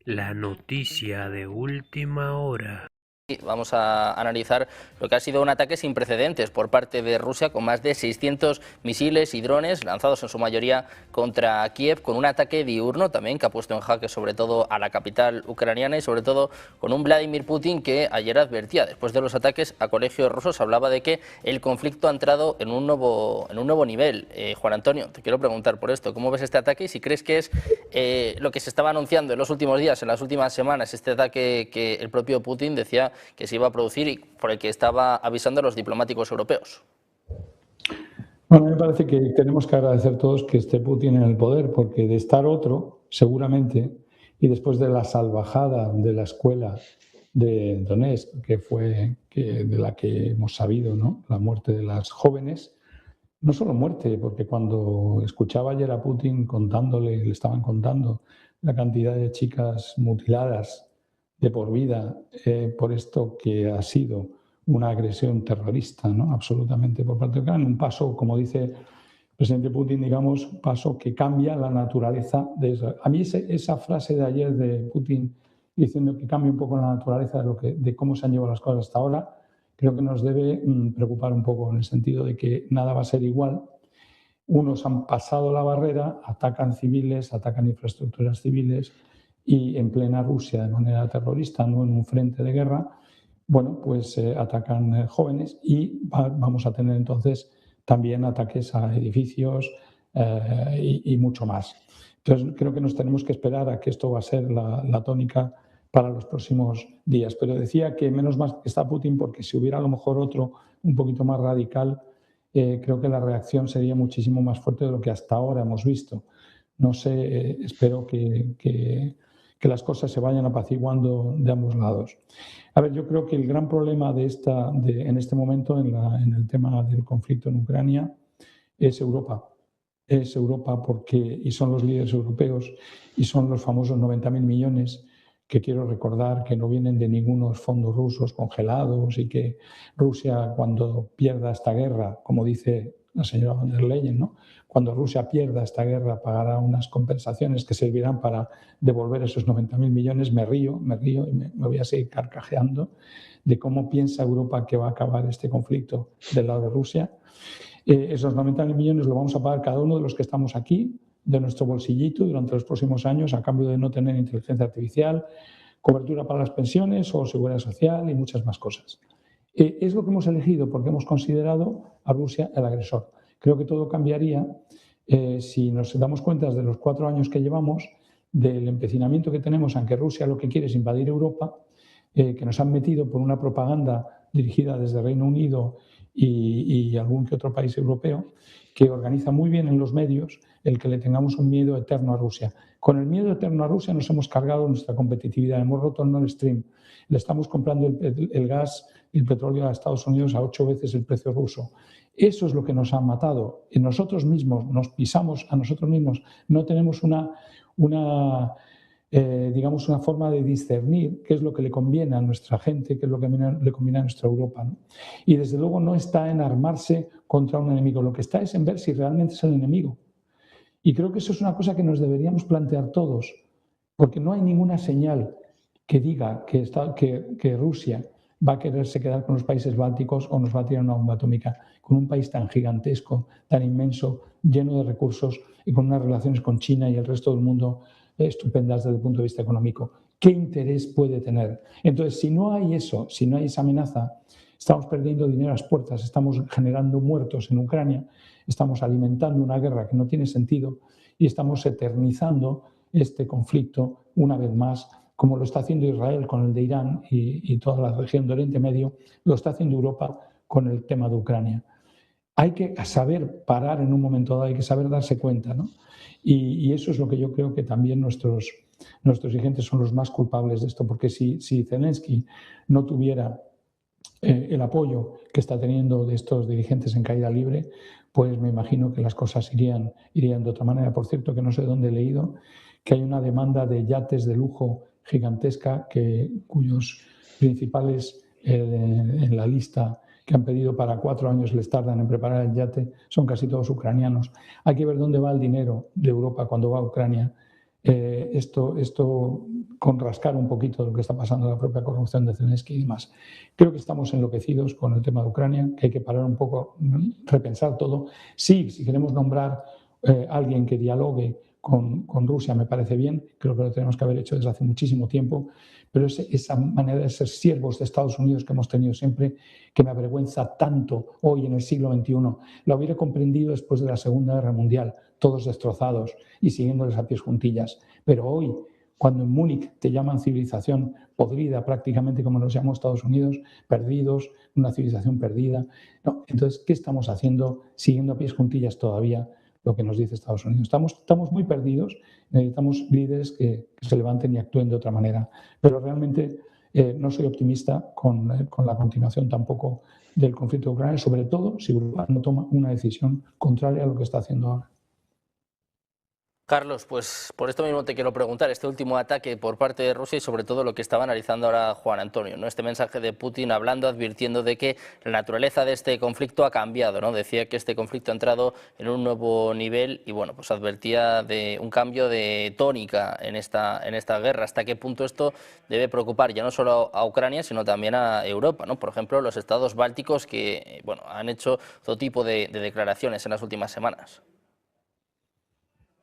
La noticia de última hora. Vamos a analizar lo que ha sido un ataque sin precedentes por parte de Rusia, con más de 600 misiles y drones lanzados en su mayoría contra Kiev, con un ataque diurno también que ha puesto en jaque sobre todo a la capital ucraniana y sobre todo con un Vladimir Putin que ayer advertía, después de los ataques a colegios rusos, hablaba de que el conflicto ha entrado en un nuevo nivel. Juan Antonio, te quiero preguntar por esto, ¿cómo ves este ataque y si crees que es lo que se estaba anunciando en los últimos días, en las últimas semanas, este ataque que el propio Putin decía que se iba a producir y por el que estaba avisando a los diplomáticos europeos? Bueno, me parece que tenemos que agradecer todos que esté Putin en el poder, porque de estar otro, seguramente, y después de la salvajada de la escuela de Donetsk, de la que hemos sabido, ¿no? La muerte de las jóvenes, no solo muerte, porque cuando escuchaba ayer a Putin le estaban contando la cantidad de chicas mutiladas de por vida por esto que ha sido una agresión terrorista, ¿no? Absolutamente por parte de Ucrania. Un paso, como dice el presidente Putin, digamos, un paso que cambia la naturaleza de Israel. A mí esa frase de ayer de Putin diciendo que cambia un poco la naturaleza de cómo se han llevado las cosas hasta ahora, creo que nos debe preocupar un poco en el sentido de que nada va a ser igual. Unos han pasado la barrera, atacan civiles, atacan infraestructuras civiles y en plena Rusia de manera terrorista, no en un frente de guerra, bueno, pues atacan jóvenes y vamos a tener entonces también ataques a edificios y mucho más. Entonces creo que nos tenemos que esperar a que esto va a ser la tónica para los próximos días. Pero decía que menos mal que está Putin, porque si hubiera a lo mejor otro un poquito más radical, creo que la reacción sería muchísimo más fuerte de lo que hasta ahora hemos visto. No sé, espero que las cosas se vayan apaciguando de ambos lados. A ver, yo creo que el gran problema en este momento en el tema del conflicto en Ucrania es Europa. Es Europa y son los líderes europeos y son los famosos 90.000 millones que quiero recordar que no vienen de ningunos fondos rusos congelados y que Rusia, cuando pierda esta guerra, como dice la señora von der Leyen, ¿no? Cuando Rusia pierda esta guerra pagará unas compensaciones que servirán para devolver esos 90.000 millones. Me río y me voy a seguir carcajeando de cómo piensa Europa que va a acabar este conflicto del lado de Rusia. Esos 90.000 millones lo vamos a pagar cada uno de los que estamos aquí, de nuestro bolsillito, durante los próximos años, a cambio de no tener inteligencia artificial, cobertura para las pensiones o seguridad social y muchas más cosas. Es lo que hemos elegido porque hemos considerado a Rusia el agresor. Creo que todo cambiaría si nos damos cuenta de los 4 años que llevamos, del empecinamiento que tenemos, aunque Rusia lo que quiere es invadir Europa, que nos han metido por una propaganda dirigida desde Reino Unido y algún que otro país europeo, que organiza muy bien en los medios el que le tengamos un miedo eterno a Rusia. Con el miedo eterno a Rusia nos hemos cargado nuestra competitividad, hemos roto el Nord Stream, le estamos comprando el gas y el petróleo a Estados Unidos a 8 veces el precio ruso. Eso es lo que nos ha matado. Y nosotros mismos nos pisamos a nosotros mismos, no tenemos digamos, una forma de discernir qué es lo que le conviene a nuestra gente, qué es lo que le conviene a nuestra Europa, ¿no? Y desde luego no está en armarse contra un enemigo, lo que está es en ver si realmente es el enemigo. Y creo que eso es una cosa que nos deberíamos plantear todos, porque no hay ninguna señal que diga que Rusia va a quererse quedar con los países bálticos o nos va a tirar una bomba atómica, con un país tan gigantesco, tan inmenso, lleno de recursos y con unas relaciones con China y el resto del mundo estupendas desde el punto de vista económico. ¿Qué interés puede tener? Entonces, si no hay eso, si no hay esa amenaza, estamos perdiendo dinero a las puertas, estamos generando muertos en Ucrania, estamos alimentando una guerra que no tiene sentido y estamos eternizando este conflicto una vez más, como lo está haciendo Israel con el de Irán y toda la región de Oriente Medio, lo está haciendo Europa con el tema de Ucrania. Hay que saber parar en un momento dado, hay que saber darse cuenta, ¿no? Y eso es lo que yo creo que también nuestros dirigentes son los más culpables de esto, porque si Zelensky no tuviera el apoyo que está teniendo de estos dirigentes en caída libre, pues me imagino que las cosas irían de otra manera. Por cierto, que no sé dónde he leído que hay una demanda de yates de lujo gigantesca cuyos principales en la lista que han pedido para 4 años les tardan en preparar el yate, son casi todos ucranianos. Hay que ver dónde va el dinero de Europa cuando va a Ucrania. Esto con rascar un poquito de lo que está pasando en la propia corrupción de Zelensky y demás. Creo que estamos enloquecidos con el tema de Ucrania, que hay que parar un poco, repensar todo. Sí, si queremos nombrar a alguien que dialogue con Rusia me parece bien, creo que lo tenemos que haber hecho desde hace muchísimo tiempo, pero esa manera de ser siervos de Estados Unidos que hemos tenido siempre, que me avergüenza tanto hoy en el siglo XXI, la hubiera comprendido después de la Segunda Guerra Mundial, todos destrozados y siguiéndoles a pies juntillas. Pero hoy, cuando en Múnich te llaman civilización podrida, prácticamente como nos llamó Estados Unidos, perdidos, una civilización perdida. No, entonces, ¿qué estamos haciendo siguiendo a pies juntillas todavía lo que nos dice Estados Unidos? Estamos muy perdidos, necesitamos líderes que se levanten y actúen de otra manera. Pero realmente no soy optimista con la continuación tampoco del conflicto de Ucrania, sobre todo si Europa no toma una decisión contraria a lo que está haciendo ahora. Carlos, pues por esto mismo te quiero preguntar, este último ataque por parte de Rusia y sobre todo lo que estaba analizando ahora Juan Antonio, ¿no? Este mensaje de Putin hablando, advirtiendo de que la naturaleza de este conflicto ha cambiado, ¿no? Decía que este conflicto ha entrado en un nuevo nivel y bueno, pues advertía de un cambio de tónica en esta guerra. ¿Hasta qué punto esto debe preocupar ya no solo a Ucrania, sino también a Europa, ¿no? Por ejemplo, los estados bálticos que bueno, han hecho todo tipo de declaraciones en las últimas semanas.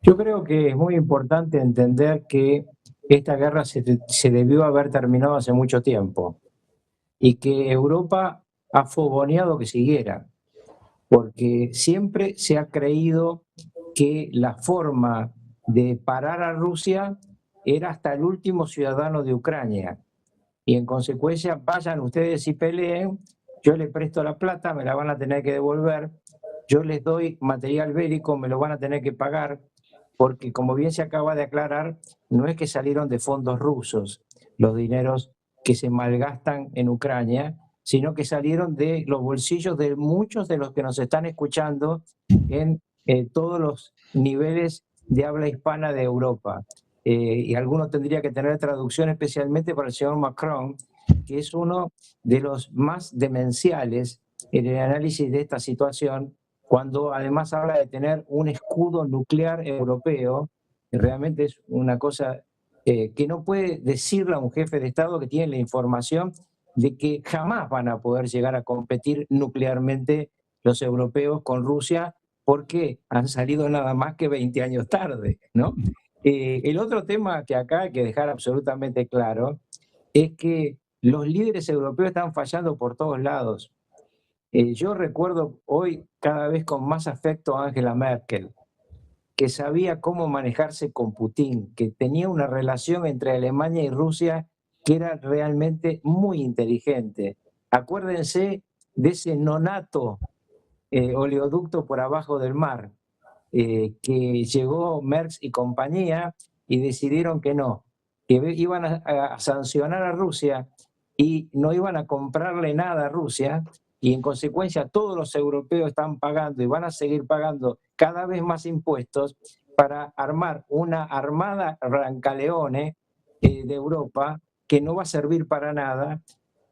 Yo creo que es muy importante entender que esta guerra se debió haber terminado hace mucho tiempo y que Europa ha fogoneado que siguiera, porque siempre se ha creído que la forma de parar a Rusia era hasta el último ciudadano de Ucrania. Y en consecuencia, vayan ustedes y peleen, yo les presto la plata, me la van a tener que devolver, yo les doy material bélico, me lo van a tener que pagar, porque como bien se acaba de aclarar, no es que salieron de fondos rusos los dineros que se malgastan en Ucrania, sino que salieron de los bolsillos de muchos de los que nos están escuchando en todos los niveles de habla hispana de Europa. Y alguno tendría que tener traducción especialmente para el señor Macron, que es uno de los más demenciales en el análisis de esta situación, cuando además habla de tener un escudo nuclear europeo, que realmente es una cosa que no puede decirle a un jefe de Estado que tiene la información de que jamás van a poder llegar a competir nuclearmente los europeos con Rusia, porque han salido nada más que 20 años tarde, ¿no? El otro tema que acá hay que dejar absolutamente claro es que los líderes europeos están fallando por todos lados. Yo recuerdo hoy cada vez con más afecto a Angela Merkel, que sabía cómo manejarse con Putin, que tenía una relación entre Alemania y Rusia que era realmente muy inteligente. Acuérdense de ese nonato oleoducto por abajo del mar, que llegó Merckx y compañía y decidieron que no, que iban a sancionar a Rusia y no iban a comprarle nada a Rusia, y en consecuencia todos los europeos están pagando y van a seguir pagando cada vez más impuestos para armar una armada Brancaleone de Europa que no va a servir para nada,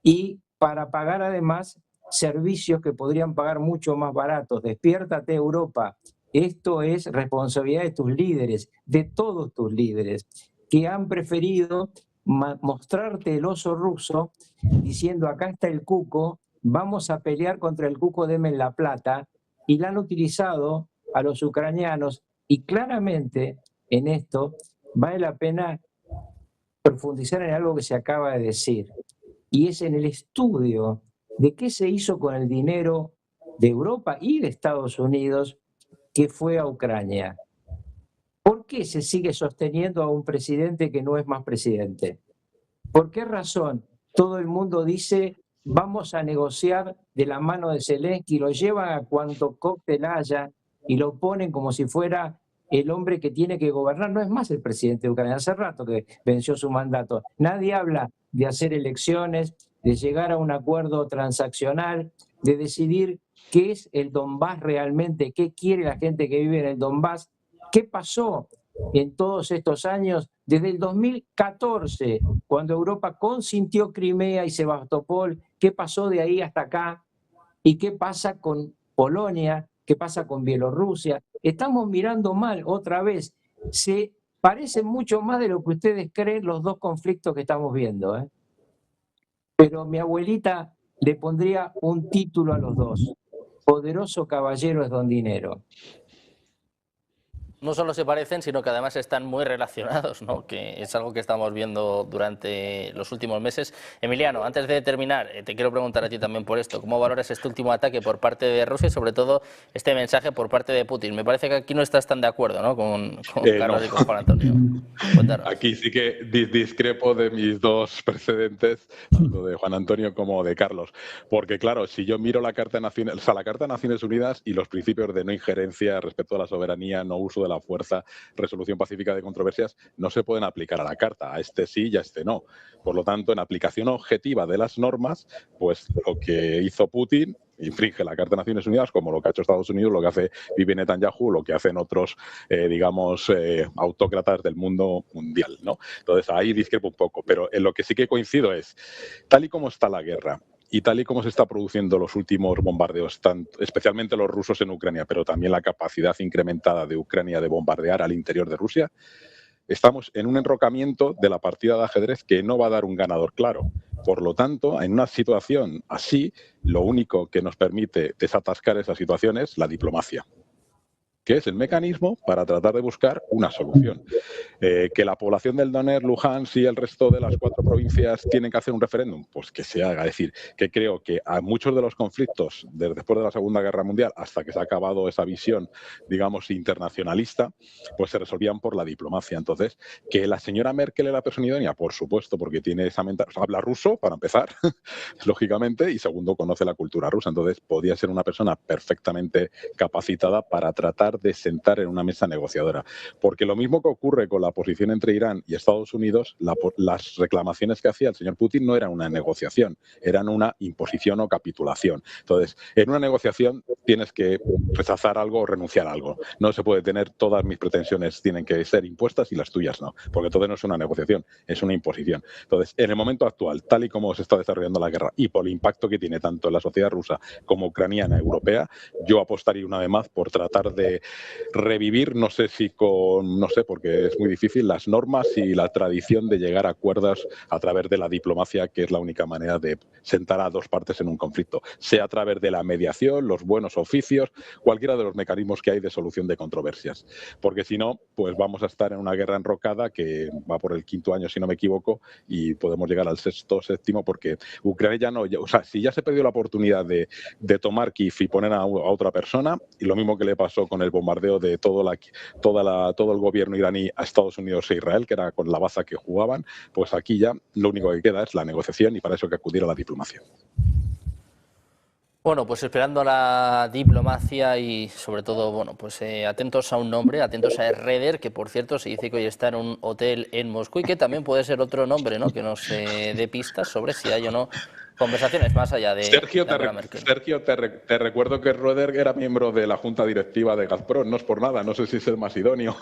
y para pagar además servicios que podrían pagar mucho más baratos. Despiértate, Europa. Esto es responsabilidad de tus líderes, de todos tus líderes, que han preferido mostrarte el oso ruso diciendo acá está el cuco, vamos a pelear contra el cuco, deme la plata, y la han utilizado a los ucranianos. Y claramente en esto vale la pena profundizar en algo que se acaba de decir, y es en el estudio de qué se hizo con el dinero de Europa y de Estados Unidos que fue a Ucrania. ¿Por qué se sigue sosteniendo a un presidente que no es más presidente? ¿Por qué razón todo el mundo dice vamos a negociar de la mano de Zelensky, lo llevan a cuanto cóctel haya y lo ponen como si fuera el hombre que tiene que gobernar? No es más el presidente de Ucrania, hace rato que venció su mandato. Nadie habla de hacer elecciones, de llegar a un acuerdo transaccional, de decidir qué es el Donbass realmente, qué quiere la gente que vive en el Donbass, qué pasó en todos estos años, desde el 2014, cuando Europa consintió Crimea y Sebastopol, qué pasó de ahí hasta acá, y qué pasa con Polonia, qué pasa con Bielorrusia. Estamos mirando mal otra vez. Se parecen mucho más de lo que ustedes creen los dos conflictos que estamos viendo, ¿eh? Pero mi abuelita le pondría un título a los dos: Poderoso caballero es don dinero. No solo se parecen, sino que además están muy relacionados, ¿no? Que es algo que estamos viendo durante los últimos meses. Emiliano, antes de terminar, te quiero preguntar a ti también por esto. ¿Cómo valoras este último ataque por parte de Rusia y sobre todo este mensaje por parte de Putin? Me parece que aquí no estás tan de acuerdo, ¿no? Con Carlos no. y con Juan Antonio. Cuéntanos. Aquí sí que discrepo de mis dos precedentes, tanto de Juan Antonio como de Carlos. Porque, claro, si yo miro la Carta de Naciones Unidas y los principios de no injerencia, respeto a la soberanía, no uso de la fuerza, resolución pacífica de controversias, no se pueden aplicar a la Carta. A este sí y a este no. Por lo tanto, en aplicación objetiva de las normas, pues lo que hizo Putin infringe la Carta de Naciones Unidas, como lo que ha hecho Estados Unidos, lo que hace Bibi Netanyahu, lo que hacen otros, autócratas del mundo mundial, ¿no? Entonces, ahí discrepo un poco. Pero en lo que sí que coincido es, tal y como está la guerra, y tal y como se está produciendo los últimos bombardeos, especialmente los rusos en Ucrania, pero también la capacidad incrementada de Ucrania de bombardear al interior de Rusia, estamos en un enrocamiento de la partida de ajedrez que no va a dar un ganador claro. Por lo tanto, en una situación así, lo único que nos permite desatascar esa situación es la diplomacia, que es el mecanismo para tratar de buscar una solución. Que la población del Donetsk, Luhansk y el resto de las 4 provincias tienen que hacer un referéndum, pues que se haga. Es decir, que creo que a muchos de los conflictos desde después de la Segunda Guerra Mundial hasta que se ha acabado esa visión, digamos, internacionalista, pues se resolvían por la diplomacia. Entonces, que la señora Merkel era la persona idónea, por supuesto, porque tiene esa mentalidad, o sea, habla ruso, para empezar, lógicamente, y segundo, conoce la cultura rusa. Entonces, podía ser una persona perfectamente capacitada para tratar de sentar en una mesa negociadora. Porque lo mismo que ocurre con la posición entre Irán y Estados Unidos, las reclamaciones que hacía el señor Putin no eran una negociación, eran una imposición o capitulación. Entonces, en una negociación tienes que rechazar algo o renunciar a algo. No se puede tener todas mis pretensiones, tienen que ser impuestas y las tuyas no, porque entonces no es una negociación, es una imposición. Entonces, en el momento actual, tal y como se está desarrollando la guerra y por el impacto que tiene tanto en la sociedad rusa como ucraniana, europea, yo apostaría una vez más por tratar de revivir, no sé si porque es muy difícil, las normas y la tradición de llegar a acuerdos a través de la diplomacia, que es la única manera de sentar a dos partes en un conflicto, sea a través de la mediación, los buenos oficios, cualquiera de los mecanismos que hay de solución de controversias. Porque si no, pues vamos a estar en una guerra enrocada que va por el 5.º año, si no me equivoco, y podemos llegar al 6.º, 7.º, porque Ucrania ya no, o sea, si ya se perdió la oportunidad de tomar Kiev y poner a otra persona, y lo mismo que le pasó con el bombardeo de todo el gobierno iraní a Estados Unidos e Israel, que era con la baza que jugaban, pues aquí ya lo único que queda es la negociación y para eso hay que acudir a la diplomacia. Bueno, pues esperando a la diplomacia y sobre todo, bueno, pues atentos a un nombre, atentos a Reder, que por cierto se dice que hoy está en un hotel en Moscú y que también puede ser otro nombre, ¿no? Que nos dé pistas sobre si hay o no conversaciones más allá de Sergio, Merkel. Sergio, te recuerdo que Reder era miembro de la junta directiva de Gazprom, no es por nada, no sé si es el más idóneo.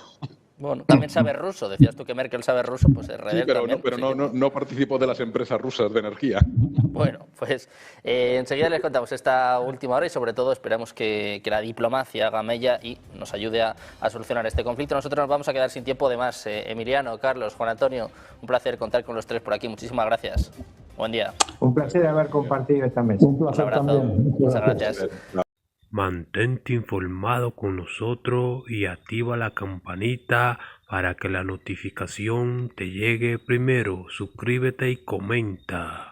Bueno, también sabe ruso, decías tú que Merkel sabe ruso, pues Reder sí, pero también. No, pero no participó de las empresas rusas de energía. Bueno, pues enseguida les contamos esta última hora y sobre todo esperamos que la diplomacia haga mella y nos ayude a solucionar este conflicto. Nosotros nos vamos a quedar sin tiempo de más. Emiliano, Carlos, Juan Antonio, un placer contar con los tres por aquí. Muchísimas gracias. Buen día. Un placer haber compartido esta mesa. Un placer Un abrazo. también. Muchas gracias. Mantente informado con nosotros y activa la campanita para que la notificación te llegue primero. Suscríbete y comenta.